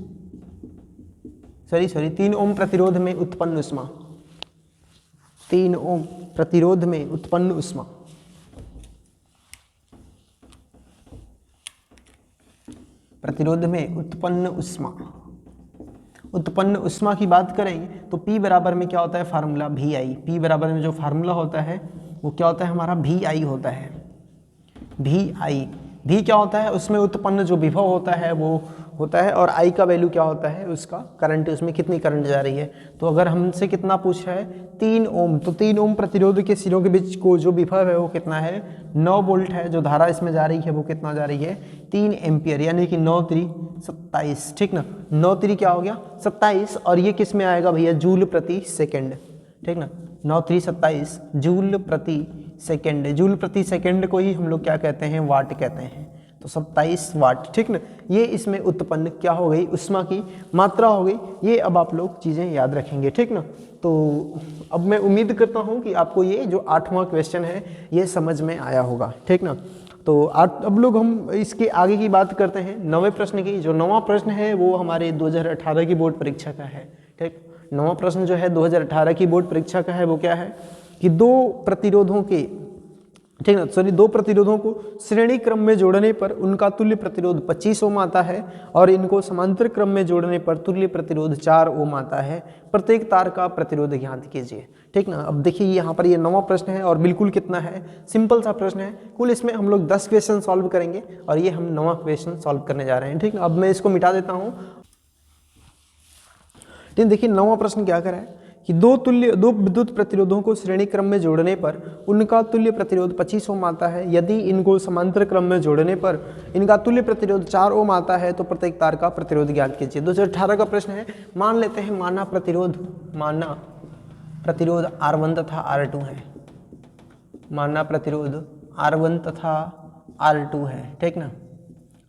3 ओम प्रतिरोध में उत्पन्न उष्मा, 3 ओम प्रतिरोध में उत्पन्न उष्मा, प्रतिरोध में उत्पन्न उष्मा, उत्पन्न उष्मा की बात करेंगे तो P बराबर में क्या होता है, फार्मूला VI। P बराबर में जो फार्मूला होता है वो क्या होता है, हमारा VI होता है। VI, V क्या होता है, उसमें उत्पन्न जो विभव होता है वो होता है, और I का वैल्यू क्या होता है, उसका करंट, उसमें कितनी करंट जा रही है। तो अगर हमसे कितना पूछ रहा है 3 ओम, तो 3 ओम प्रतिरोध के सिरों के बीच को जो विभव है वो कितना है, 9 वोल्ट है। जो धारा इसमें जा रही है वो कितना जा रही है, 3 एम्पियर, यानी कि 9 3 27। ठीक ना, 9 3 क्या हो गया, 27, और ये किस में आएगा भैया, जूल प्रति सेकेंड। ठीक ना, 9 3 27 जूल प्रति सेकेंड। जूल प्रति सेकेंड को ही हम लोग क्या कहते हैं, वाट कहते हैं। तो 27 वाट। ठीक ना, ये इसमें उत्पन्न क्या हो गई, उष्मा की मात्रा हो गई। ये अब आप लोग चीज़ें याद रखेंगे। ठीक ना, तो अब मैं उम्मीद करता हूँ कि आपको ये जो 8वां क्वेश्चन है ये समझ में आया होगा। ठीक ना, तो अब लोग हम इसके आगे की बात करते हैं 9वें प्रश्न की। जो 9वां प्रश्न है वो हमारे 2018 की बोर्ड परीक्षा का है। ठीक, 9वां प्रश्न जो है 2018 की बोर्ड परीक्षा का है वो क्या है कि दो प्रतिरोधों के, ठीक ना, दो प्रतिरोधों को श्रेणी क्रम में जोड़ने पर उनका तुल्य प्रतिरोध 25 ओम आता है, और इनको समांतर क्रम में जोड़ने पर तुल्य प्रतिरोध 4 ओम आता है। प्रत्येक तार का प्रतिरोध ज्ञात कीजिए। ठीक ना, अब देखिए यहाँ पर ये 9वां प्रश्न है और बिल्कुल कितना है, सिंपल सा प्रश्न है। कुल इसमें हम लोग 10 क्वेश्चन सॉल्व करेंगे और ये हम 9वां क्वेश्चन सॉल्व करने जा रहे हैं। ठीक ना, अब मैं इसको मिटा देता हूँ। ठीक, देखिए 9वां प्रश्न क्या करा है कि दो विद्युत प्रतिरोधों को श्रेणी क्रम में जोड़ने पर उनका तुल्य प्रतिरोध 25 ओम आता है। यदि इनको समांतर क्रम में जोड़ने पर इनका तुल्य प्रतिरोध 4 ओम आता है तो प्रत्येक तार का प्रतिरोध ज्ञात कीजिए। 2018 का प्रश्न है। मान लेते हैं माना प्रतिरोध R1 तथा R2 है, माना प्रतिरोध R1 तथा R2 है। ठीक ना,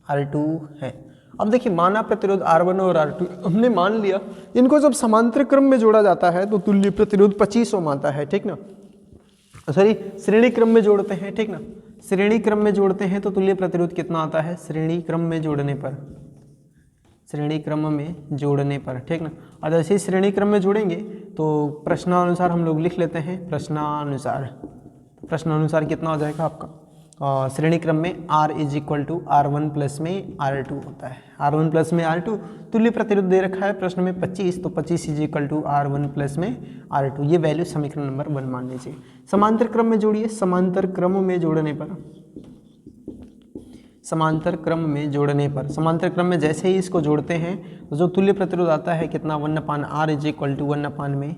R2 है। अब देखिए माना प्रतिरोध R1 और R2 हमने मान लिया, इनको जब समांतर क्रम में जोड़ा जाता है तो तुल्य प्रतिरोध 25 ओम आता है। ठीक ना, श्रेणी क्रम में जोड़ते हैं। ठीक ना, श्रेणी क्रम में जोड़ते हैं तो तुल्य प्रतिरोध कितना आता है, श्रेणी क्रम में जोड़ने पर, श्रेणी क्रम में जोड़ने पर। ठीक ना, और जैसे ही श्रेणी क्रम में जोड़ेंगे तो प्रश्नानुसार हम लोग लिख लेते हैं। प्रश्नानुसार कितना हो जाएगा आपका, श्रेणी क्रम में R = R1 प्लस में R2 होता है। R1 प्लस में R2, तुल्य प्रतिरोध दे रखा है प्रश्न में 25, तो 25 = R1 प्लस में R2। ये वैल्यू समीकरण नंबर 1 मान लीजिए। समांतर क्रम में जोड़िए, समांतर क्रम में जोड़ने पर, समांतर क्रम में जोड़ने पर, समांतर क्रम में जैसे ही इसको जोड़ते हैं तो जो तुल्य प्रतिरोध आता है कितना, 1/R = 1 में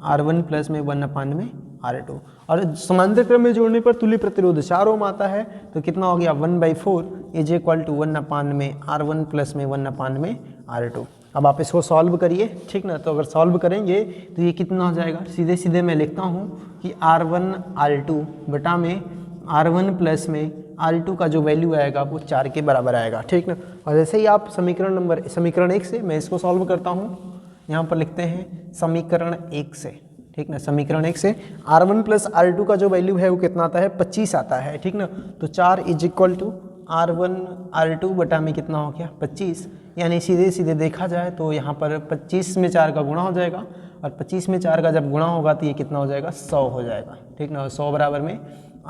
R1 प्लस में 1 में R2। और समांतर क्रम में जोड़ने पर तुल्य प्रतिरोध 4 ओम आता है, तो कितना हो गया, 1/4 = 1 में R1 प्लस में 1 में R2। अब आप इसको सॉल्व करिए। ठीक ना, तो अगर सॉल्व करेंगे तो ये कितना हो जाएगा, सीधे सीधे मैं लिखता हूँ कि R1 R2 बटा में R1 प्लस में R2 का जो वैल्यू आएगा वो 4 के बराबर आएगा। ठीक ना, और जैसे ही आप समीकरण 1 से मैं इसको सॉल्व करता हूँ, यहाँ पर लिखते हैं समीकरण 1 से। ठीक ना, समीकरण 1 से R1 प्लस R2 का जो वैल्यू है वो कितना आता है, 25 आता है। ठीक ना, तो 4 = R1 R2 बटा में कितना हो गया, 25। यानी सीधे सीधे देखा जाए तो यहाँ पर 25 में 4 का गुणा हो जाएगा, और 25 में 4 का जब गुणा होगा तो ये कितना हो जाएगा, 100 हो जाएगा। ठीक ना, 100 बराबर में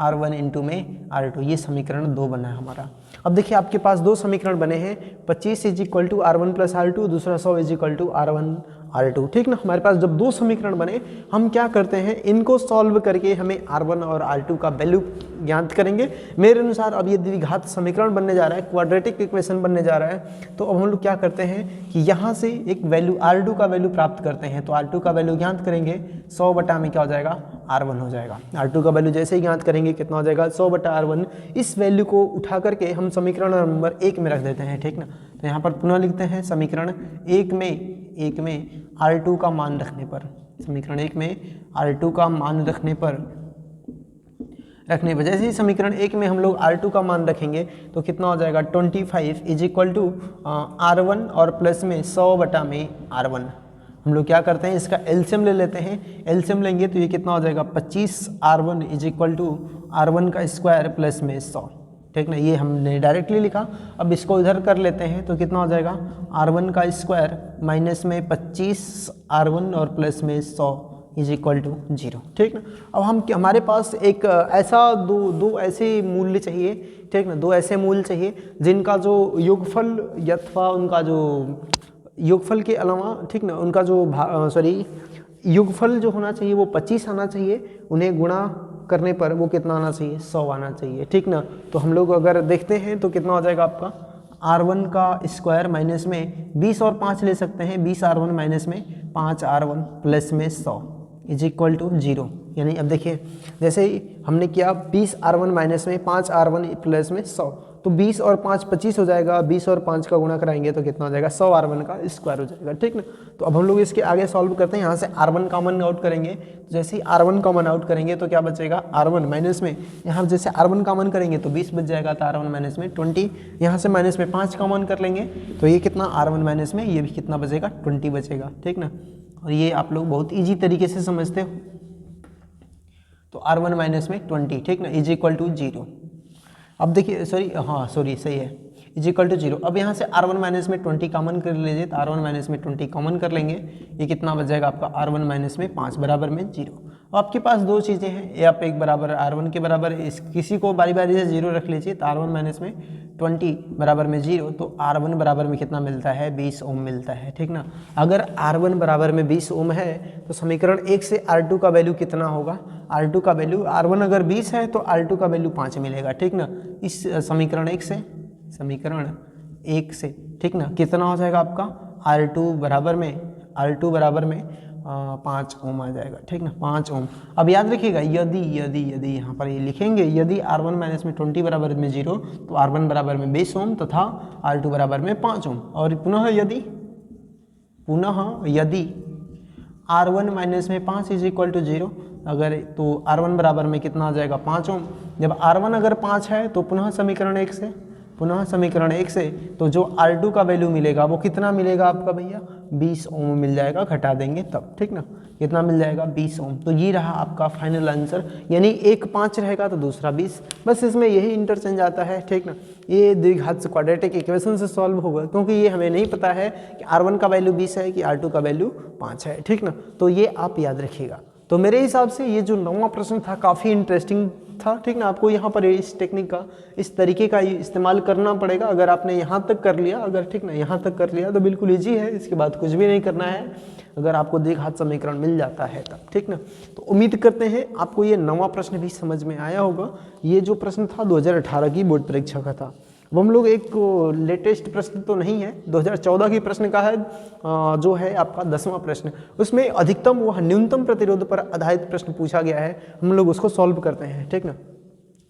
R1 × में R2। ये समीकरण 2 बना है हमारा। अब देखिए आपके पास 2 समीकरण बने हैं, 25 = R1 प्लस R2, दूसरा 100 = R2। ठीक ना, हमारे पास जब दो समीकरण बने हम क्या करते हैं, इनको सॉल्व करके हमें R1 और R2 का वैल्यू ज्ञात करेंगे। मेरे अनुसार अब ये द्विघात समीकरण बनने जा रहा है, क्वाड्रेटिक इक्वेशन बनने जा रहा है। तो अब हम लोग क्या करते हैं कि यहाँ से एक वैल्यू R2 का वैल्यू प्राप्त करते हैं। तो R2 का वैल्यू ज्ञात करेंगे 100 बटा में क्या हो जाएगा, R1 हो जाएगा। R2 का वैल्यू जैसे ही ज्ञात करेंगे कितना हो जाएगा, 100 बटा R1। इस वैल्यू को उठा करके हम समीकरण नंबर 1 में रख देते हैं। ठीक ना, तो यहाँ पर पुनः लिखते हैं समीकरण 1 में R2 का मान रखने पर, समीकरण 1 में R2 का मान रखने पर जैसे ही समीकरण 1 में हम लोग R2 का मान रखेंगे तो कितना हो जाएगा, 25 इज इक्वल टू R1 और प्लस में 100 बटा में R1। हम लोग क्या करते हैं, इसका एलसीएम ले लेते हैं। एलसीएम लेंगे तो ये कितना हो जाएगा, 25 R1 is equal to R1 का स्क्वायर प्लस में 100। ठीक ना, ये हमने डायरेक्टली लिखा। अब इसको इधर कर लेते हैं तो कितना हो जाएगा, R1 का स्क्वायर माइनस में 25 R1 और प्लस में 100 इज इक्वल टू 0। ठीक ना, अब हम हमारे पास एक ऐसा दो ऐसे मूल्य चाहिए। ठीक ना, दो ऐसे मूल्य चाहिए जिनका जो योगफल अथवा उनका जो योगफल के अलावा, ठीक ना, उनका जो योगफल जो होना चाहिए वो 25 आना चाहिए। उन्हें गुणा करने पर वो कितना आना चाहिए, 100 आना चाहिए। ठीक ना, तो हम लोग अगर देखते हैं तो कितना हो जाएगा आपका, R1 का स्क्वायर माइनस में 20 और 5 ले सकते हैं, 20 R1 माइनस में 5 R1 प्लस में 100 इज इक्वल टू 0। यानी अब देखिए जैसे ही हमने किया 20 R1 माइनस में 5 R1 प्लस में 100, तो 20 और 5 25 हो जाएगा। 20 और 5 का गुणा कराएंगे तो कितना हो जाएगा, 100 R1 का स्क्वायर हो जाएगा। ठीक ना, तो अब हम लोग इसके आगे सॉल्व करते हैं। यहाँ से R1 कॉमन आउट करेंगे, तो जैसे ही R1 कॉमन आउट करेंगे तो क्या बचेगा, R1 माइनस में, यहाँ जैसे R1 कॉमन करेंगे तो 20 बच जाएगा, तो R1 माइनस में 20। यहाँ से माइनस में 5 कॉमन कर लेंगे तो ये कितना, R1 माइनस में ये भी कितना बचेगा, 20 बचेगा। ठीक ना, और ये आप लोग बहुत ईजी तरीके से समझते हो। तो R1 माइनस में 20, ठीक ना, इज इक्वल टू 0। अब देखिए सही है, इज इक्वल टू 0। अब यहाँ से R1 माइनस में 20 कॉमन कर लीजिए, तो R1 माइनस में 20 कॉमन कर लेंगे, ये कितना बच जाएगा आपका, R1 माइनस में 5 बराबर में 0। अब आपके पास दो चीज़ें हैं, ए आप एक बराबर R1 के बराबर इस किसी को बारी बारी से 0 रख लीजिए। तो R1 माइनस में 20 बराबर में 0, तो R1 बराबर में कितना मिलता है, 20 ओम मिलता है। ठीक ना, अगर R1 बराबर में 20 ओम है तो समीकरण 1 से R2 का वैल्यू कितना होगा, R2 का वैल्यू, R1 अगर 20 है तो R2 का वैल्यू 5 मिलेगा। ठीक ना, इस समीकरण 1 से, ठीक ना, कितना हो जाएगा आपका, R2 बराबर में 5 ओम आ जाएगा। ठीक ना, 5 ओम। अब याद रखिएगा, यदि यहाँ पर ये लिखेंगे, यदि R1 माइनस में 20 बराबर में 0 तो R1 बराबर में 20 ओम तथा R2 बराबर में 5 ओम। और पुनः यदि R1 माइनस में 5 इज इक्वल टू 0, अगर तो R1 बराबर में कितना आ जाएगा, 5 ओम। जब R1 अगर 5 है तो पुनः समीकरण 1 से तो जो R2 का वैल्यू मिलेगा वो कितना मिलेगा आपका भैया, 20 ओम मिल जाएगा, घटा देंगे तब। ठीक ना, कितना मिल जाएगा, 20 ओम। तो ये रहा आपका फाइनल आंसर, यानी एक 5 रहेगा तो दूसरा 20, बस इसमें यही इंटरचेंज आता है। ठीक ना, ये द्विघात से क्वाड्रेटिक इक्वेशन से सॉल्व होगा, क्योंकि ये हमें नहीं पता है कि R1 का वैल्यू 20 है कि R2 का वैल्यू 5 है। ठीक ना, तो ये आप याद रखिएगा। तो मेरे हिसाब से ये जो 9वां प्रश्न था काफ़ी इंटरेस्टिंग था। ठीक ना, आपको यहाँ पर इस टेक्निक का, इस तरीके का इस्तेमाल करना पड़ेगा। अगर आपने यहाँ तक कर लिया, ठीक ना, यहाँ तक कर लिया तो बिल्कुल ईजी है, इसके बाद कुछ भी नहीं करना है, अगर आपको द्विघात समीकरण मिल जाता है तब। ठीक ना, तो उम्मीद करते हैं आपको ये 9वां प्रश्न भी समझ में आया होगा। ये जो प्रश्न था 2018 की बोर्ड परीक्षा का था। अब हम लोग एक लेटेस्ट प्रश्न तो नहीं है, 2014 की प्रश्न का है, जो है आपका 10वां प्रश्न। उसमें अधिकतम व न्यूनतम प्रतिरोध पर आधारित प्रश्न पूछा गया है, हम लोग उसको सॉल्व करते हैं। ठीक ना,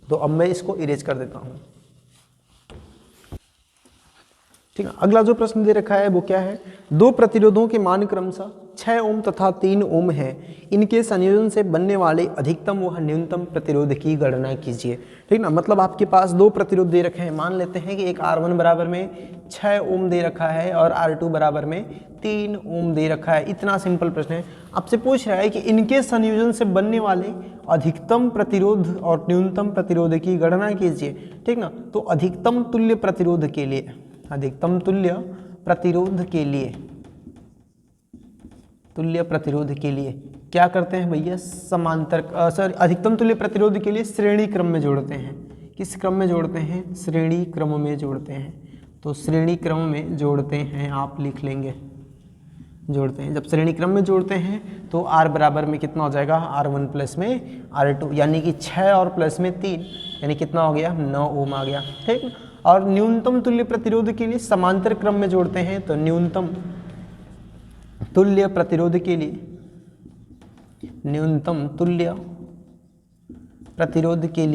तो अब मैं इसको इरेज कर देता हूँ। ठीक है, अगला जो प्रश्न दे रखा है वो क्या है, दो प्रतिरोधों के मान क्रमशः 6 ओम तथा 3 ओम है, इनके संयोजन से बनने वाले अधिकतम व न्यूनतम प्रतिरोध की गणना कीजिए। ठीक ना, मतलब आपके पास दो प्रतिरोध दे रखे हैं, मान लेते हैं कि एक R1 बराबर में 6 ओम दे रखा है और R2 बराबर में 3 ओम दे रखा है। इतना सिंपल प्रश्न है, आपसे पूछ रहा है कि इनके संयोजन से बनने वाले अधिकतम प्रतिरोध और न्यूनतम प्रतिरोध की गणना कीजिए। ठीक ना, तो अधिकतम तुल्य प्रतिरोध के लिए, तुल्य प्रतिरोध के लिए क्या करते हैं भैया, समांतर अधिकतम तुल्य प्रतिरोध के लिए श्रेणी क्रम में जोड़ते हैं। किस क्रम में जोड़ते हैं, श्रेणी क्रम में जोड़ते हैं। तो श्रेणी क्रम में जोड़ते हैं, आप लिख लेंगे जोड़ते हैं। जब श्रेणी क्रम में जोड़ते हैं तो r बराबर में कितना हो जाएगा, R1 प्लस में R2, यानी कि 6 और प्लस में 3, यानी कितना हो गया, 9 ओम आ गया। ठीक है। और न्यूनतम तुल्य प्रतिरोध के लिए समांतर क्रम में जोड़ते हैं तो न्यूनतम तुल्य प्रतिरोध के लिए, न्यूनतम तुल्य प्रतिरोध के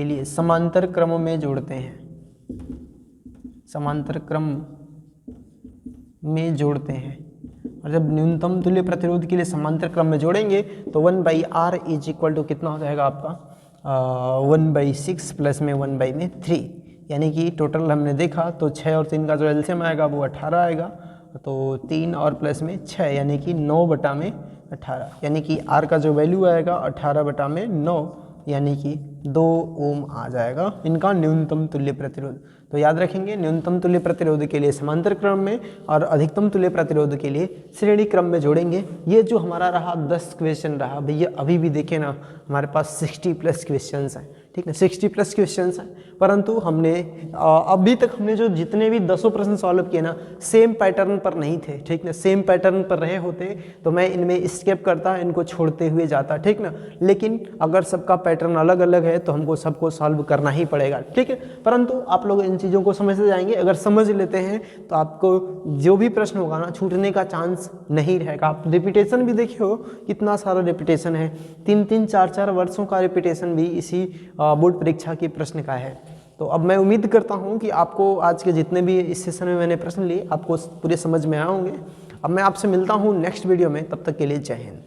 लिए समांतर क्रम में जोड़ते हैं, समांतर क्रम में जोड़ते हैं। और जब न्यूनतम तुल्य प्रतिरोध के लिए समांतर क्रम में जोड़ेंगे तो 1/r इज इक्वल टू कितना हो जाएगा आपका, 1/6 प्लस में 1/3, यानी कि टोटल हमने देखा तो 6 और 3 का जो एलसीएम आएगा वो 18 आएगा, तो 3 और प्लस में 6 यानी कि 9/18, यानी कि r का जो वैल्यू आएगा 18/9, यानी कि 2 ओम आ जाएगा इनका न्यूनतम तुल्य प्रतिरोध। तो याद रखेंगे, न्यूनतम तुल्य प्रतिरोध के लिए समांतर क्रम में और अधिकतम तुल्य प्रतिरोध के लिए श्रेणी क्रम में जोड़ेंगे। ये जो हमारा रहा 10 क्वेश्चन रहा भैया, अभी भी देखें ना हमारे पास 60+ क्वेश्चंस हैं, ठीक है, 60+ क्वेश्चंस हैं, परंतु हमने अभी तक हमने जो जितने भी 10 प्रश्न सॉल्व किए ना सेम पैटर्न पर नहीं थे, ठीक ना, सेम पैटर्न पर रहे होते तो मैं इनमें स्किप करता, इनको छोड़ते हुए जाता, ठीक ना। लेकिन अगर सबका पैटर्न अलग अलग है तो हमको सबको सॉल्व करना ही पड़ेगा, ठीक है। परंतु आप लोग इन चीज़ों को समझते जाएंगे, अगर समझ लेते हैं तो आपको जो भी प्रश्न होगा ना छूटने का चांस नहीं रहेगा। आप रिपीटेशन भी देखिए हो, कितना सारा रिपीटेशन है, 3-3, 4-4 वर्षों का रिपीटेशन भी इसी बोर्ड परीक्षा के प्रश्न का है। तो अब मैं उम्मीद करता हूं कि आपको आज के जितने भी इस सेशन में मैंने प्रश्न लिए आपको पूरे समझ में आए होंगे। अब मैं आपसे मिलता हूं नेक्स्ट वीडियो में, तब तक के लिए जय हिंद।